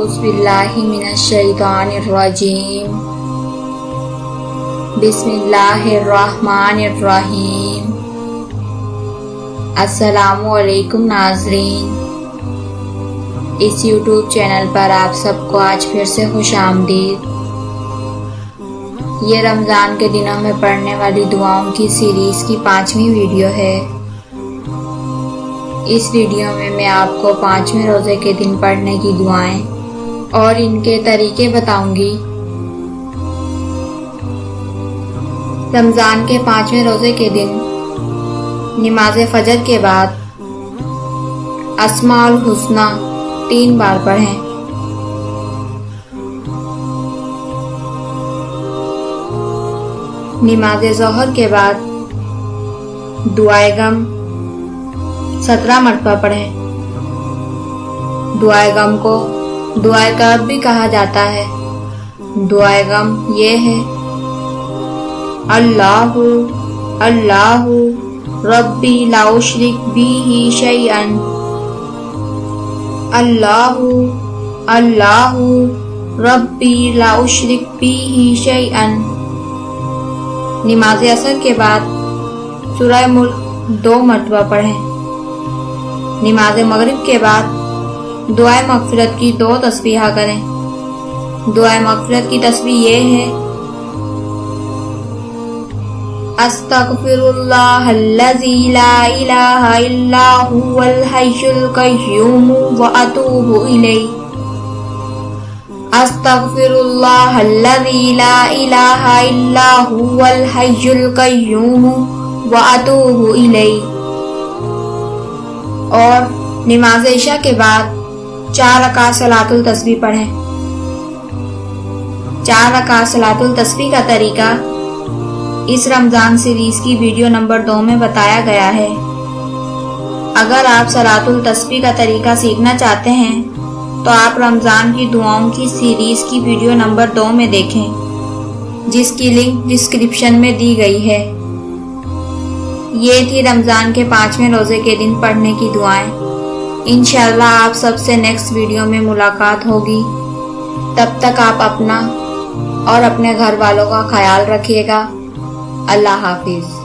औज़ु बिल्लाहि मिनश्शैतानिर्रजीम। बिस्मिल्लाहिर्रहमानिर्रहीम। अस्सलामु अलैकुम नाज़रीन, इस यूट्यूब चैनल पर आप सबको आज फिर से खुशामदीद। ये रमज़ान के दिनों में पढ़ने वाली दुआओं की सीरीज़ की 5वीं वीडियो है। इस वीडियो में मैं आपको 5वें रोज़े के दिन पढ़ने की दुआएं और इनके तरीके बताऊंगी। रमज़ान के 5वें रोज़े के दिन नमाज फजर के बाद अस्माउल हुस्ना 3 बार पढ़ें। नमाज ज़ोहर के बाद दुआए गम 17 मरतबा पढ़ें। दुआए गम को दुआए कर्ब भी कहा जाता है। दुआए गम ये है: अल्लाहु अल्लाहु रब्बी ला उशरिक बिही शैअन। अल्लाहु अल्लाहु रब्बी ला उशरिक बिही शैअन। नमाज असर के बाद सूरह मुल्क 2 मरतबा पढ़ें। नमाज मगरिब के बाद दुआए मग़फ़िरत की 2 तस्बीह करें। दुआए मग़फ़िरत की तस्बीह ये है: अस्तग़फ़िरुल्लाहल्लज़ी ला इलाहा इल्ला हुवल हय्युल क़य्यूम व अतूबु इलैहि। अस्तग़फ़िरुल्लाहल्लज़ी ला इलाहा इल्ला हुवल हय्युल क़य्यूम व अतूबु इलैहि। और नमाज इशा के बाद 4 रकात सलातुल तस्बीह पढ़ें। 4 रकात सलातुल तस्बीह का तरीका इस रमज़ान सीरीज की वीडियो नंबर 2 में बताया गया है। अगर आप सलातुल तस्बीह का तरीका सीखना चाहते हैं तो आप रमज़ान की दुआओं की सीरीज की वीडियो नंबर 2 में देखें, जिसकी लिंक डिस्क्रिप्शन में दी गई है। ये थी रमज़ान के 5वें रोज़े के दिन पढ़ने की दुआएं। इंशाअल्लाह आप सबसे नेक्स्ट वीडियो में मुलाकात होगी। तब तक आप अपना और अपने घर वालों का ख्याल रखिएगा। अल्लाह हाफिज़।